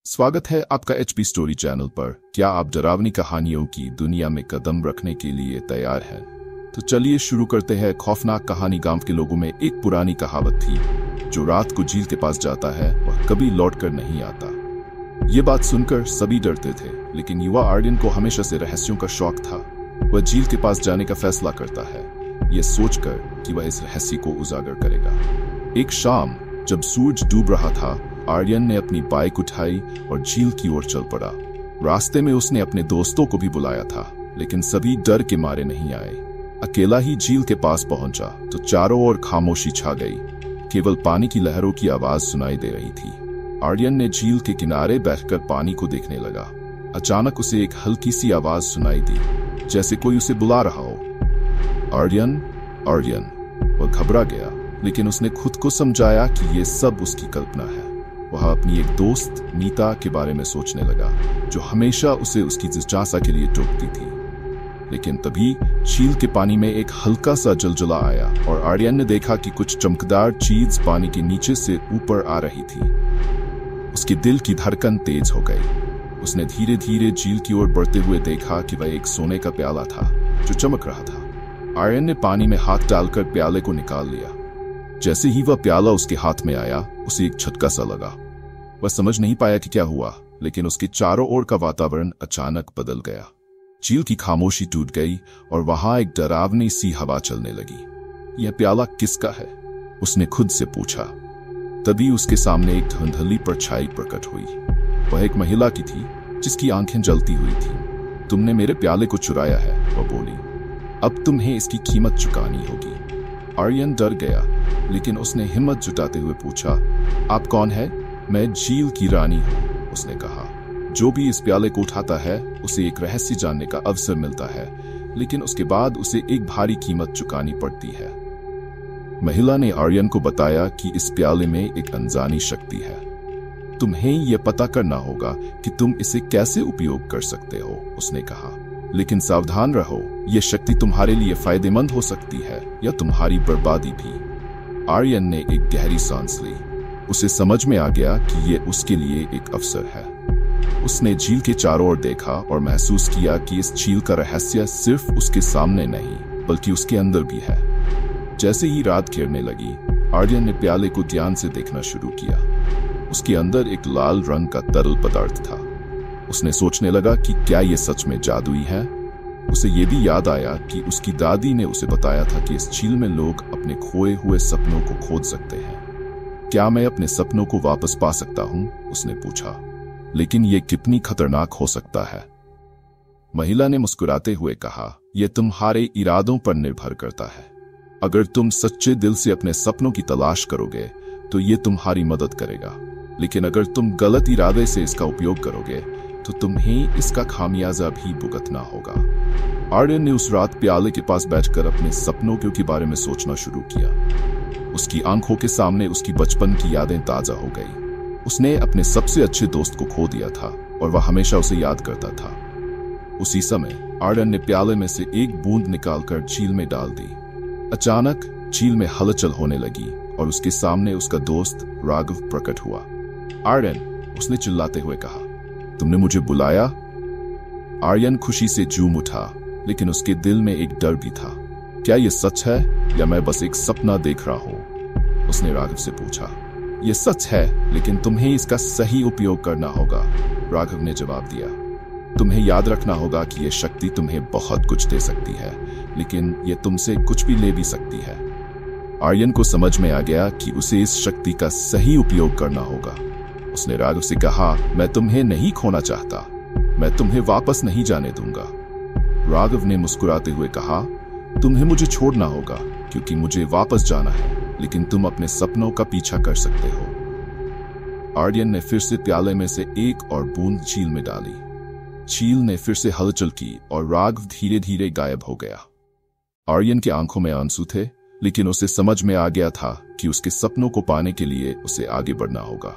स्वागत है आपका एचपी स्टोरी चैनल पर। क्या आप डरावनी कहानियों की दुनिया में कदम रखने के लिए तैयार हैं? तो चलिए शुरू करते हैं। खौफनाक कहानी। गांव के लोगों में एक पुरानी कहावत थी, जो रात को झील के पास जाता है वह कभी लौट कर नहीं आता। ये बात सुनकर सभी डरते थे, लेकिन युवा आर्यन को हमेशा से रहस्यों का शौक था। वह झील के पास जाने का फैसला करता है, ये सोचकर कि वह इस रहस्य को उजागर करेगा। एक शाम जब सूरज डूब रहा था, आर्यन ने अपनी बाइक उठाई और झील की ओर चल पड़ा। रास्ते में उसने अपने दोस्तों को भी बुलाया था, लेकिन सभी डर के मारे नहीं आए। अकेला ही झील के पास पहुंचा तो चारों ओर खामोशी छा गई। केवल पानी की लहरों की आवाज सुनाई दे रही थी। आर्यन ने झील के किनारे बैठकर पानी को देखने लगा। अचानक उसे एक हल्की सी आवाज सुनाई दी, जैसे कोई उसे बुला रहा हो। आर्यन, आर्यन। वह घबरा गया, लेकिन उसने खुद को समझाया कि ये सब उसकी कल्पना है। वह अपनी एक दोस्त नीता के बारे में सोचने लगा, जो हमेशा उसे उसकी जिज्ञासा के लिए टोकती थी। लेकिन तभी झील के पानी में एक हल्का सा जलजला आया और आर्यन ने देखा कि कुछ चमकदार चीज पानी के नीचे से ऊपर आ रही थी। उसके दिल की धड़कन तेज हो गई। उसने धीरे धीरे झील की ओर बढ़ते हुए देखा कि वह एक सोने का प्याला था जो चमक रहा था। आर्यन ने पानी में हाथ डालकर प्याले को निकाल लिया। जैसे ही वह प्याला उसके हाथ में आया, उसे एक झटका सा लगा। वह समझ नहीं पाया कि क्या हुआ, लेकिन उसके चारों ओर का वातावरण अचानक बदल गया। झील की खामोशी टूट गई और वहां एक डरावनी सी हवा चलने लगी। यह प्याला किसका है? उसने खुद से पूछा। तभी उसके सामने एक धुंधली परछाई प्रकट हुई। वह एक महिला की थी, जिसकी आंखें जलती हुई थी। तुमने मेरे प्याले को चुराया है, वह बोली। अब तुम्हें इसकी कीमत चुकानी होगी। आर्यन डर गया, लेकिन उसने हिम्मत जुटाते हुए पूछा, आप कौन है? मैं झील की रानी हूं, उसने कहा। जो भी इस प्याले को उठाता है, उसे एक रहस्य जानने का अवसर मिलता है, लेकिन उसके बाद उसे एक भारी कीमत चुकानी पड़ती है। महिला ने आर्यन को बताया कि इस प्याले में एक अनजानी शक्ति है। तुम्हें यह पता करना होगा कि तुम इसे कैसे उपयोग कर सकते हो, उसने कहा। लेकिन सावधान रहो, यह शक्ति तुम्हारे लिए फायदेमंद हो सकती है या तुम्हारी बर्बादी भी। आर्यन ने एक गहरी सांस ली। उसे समझ में आ गया कि यह उसके लिए एक अवसर है। उसने झील के चारों ओर देखा और महसूस किया कि इस झील का रहस्य सिर्फ उसके सामने नहीं, बल्कि उसके अंदर भी है। जैसे ही रात घिरने लगी, आर्यन ने प्याले को ध्यान से देखना शुरू किया। उसके अंदर एक लाल रंग का तरल पदार्थ था। उसने सोचने लगा कि क्या यह सच में जादुई है। उसे यह भी याद आया कि उसकी दादी ने उसे बताया था कि इस झील में लोग अपने खोए हुए सपनों को खोज सकते हैं। क्या मैं अपने सपनों को वापस पा सकता हूं? उसने पूछा। लेकिन यह कितनी खतरनाक हो सकता है? महिला ने मुस्कुराते हुए कहा, यह तुम्हारे इरादों पर निर्भर करता है। अगर तुम सच्चे दिल से अपने सपनों की तलाश करोगे तो यह तुम्हारी मदद करेगा, लेकिन अगर तुम गलत इरादे से इसका उपयोग करोगे तो तुम्हें इसका खामियाजा भी भुगतना होगा। आर्यन ने उस रात प्याले के पास बैठकर अपने सपनों के बारे में सोचना शुरू किया। उसकी आंखों के सामने उसकी बचपन की यादें ताजा हो गई। उसने अपने सबसे अच्छे दोस्त को खो दिया था और वह हमेशा उसे याद करता था। उसी समय आर्यन ने प्याले में से एक बूंद निकालकर झील में डाल दी। अचानक झील में हलचल होने लगी और उसके सामने उसका दोस्त राघव प्रकट हुआ। आर्यन, उसने चिल्लाते हुए कहा, तुमने मुझे बुलाया? आर्यन खुशी से झूम उठा, लेकिन उसके दिल में एक डर भी था। क्या यह सच है या मैं बस एक सपना देख रहा हूं? उसने राघव से पूछा। यह सच है, लेकिन तुम्हें इसका सही उपयोग करना होगा, राघव ने जवाब दिया। तुम्हें याद रखना होगा कि यह शक्ति तुम्हें बहुत कुछ दे सकती है, लेकिन यह तुमसे कुछ भी ले भी सकती है। आर्यन को समझ में आ गया कि उसे इस शक्ति का सही उपयोग करना होगा। उसने राघव से कहा, मैं तुम्हें नहीं खोना चाहता, मैं तुम्हें वापस नहीं जाने दूंगा। राघव ने मुस्कुराते हुए कहा, तुम्हें मुझे छोड़ना होगा क्योंकि मुझे वापस जाना है, लेकिन तुम अपने सपनों का पीछा कर सकते हो। आर्यन ने फिर से प्याले में से एक और बूंद झील में डाली। झील ने फिर से हलचल की और राघव धीरे धीरे गायब हो गया। आर्यन की आंखों में आंसू थे, लेकिन उसे समझ में आ गया था कि उसके सपनों को पाने के लिए उसे आगे बढ़ना होगा।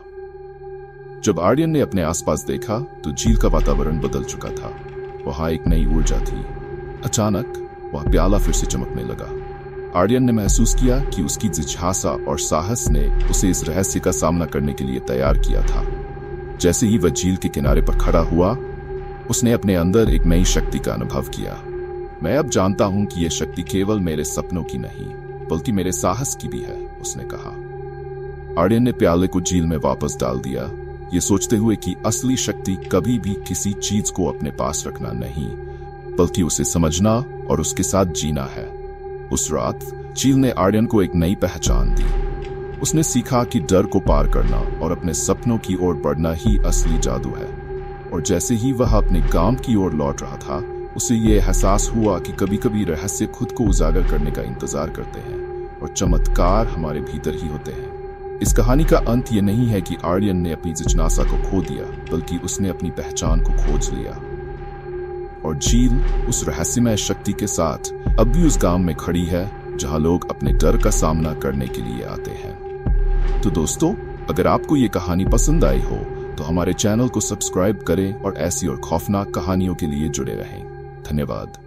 जब आर्यन ने अपने आसपास देखा तो झील का वातावरण बदल चुका था। वहां एक नई ऊर्जा थी। अचानक वह प्याला फिर से चमकने लगा। आर्यन ने महसूस किया कि उसकी जिज्ञासा और साहस ने उसे इस रहस्य का सामना करने के लिए तैयार किया था। जैसे ही वह झील के किनारे पर खड़ा हुआ, उसने अपने अंदर एक नई शक्ति का अनुभव किया। मैं अब जानता हूं कि यह शक्ति केवल मेरे सपनों की नहीं, बल्कि मेरे साहस की भी है, उसने कहा। आर्यन ने प्याले को झील में वापस डाल दिया, ये सोचते हुए कि असली शक्ति कभी भी किसी चीज को अपने पास रखना नहीं, बल्कि उसे समझना और उसके साथ जीना है। उस रात झील ने आर्यन को एक नई पहचान दी। उसने सीखा कि डर को पार करना और अपने सपनों की ओर बढ़ना ही असली जादू है। और जैसे ही वह अपने गांव की ओर लौट रहा था, उसे ये एहसास हुआ कि कभी कभी रहस्य खुद को उजागर करने का इंतजार करते हैं और चमत्कार हमारे भीतर ही होते हैं। इस कहानी का अंत ये नहीं है कि आर्यन ने अपनी जिज्ञासा को खो दिया, बल्कि उसने अपनी पहचान को खोज लिया। और झील उस रहस्यमय शक्ति के साथ अब भी उस गांव में खड़ी है, जहां लोग अपने डर का सामना करने के लिए आते हैं। तो दोस्तों, अगर आपको ये कहानी पसंद आई हो तो हमारे चैनल को सब्सक्राइब करें और ऐसी और खौफनाक कहानियों के लिए जुड़े रहें। धन्यवाद।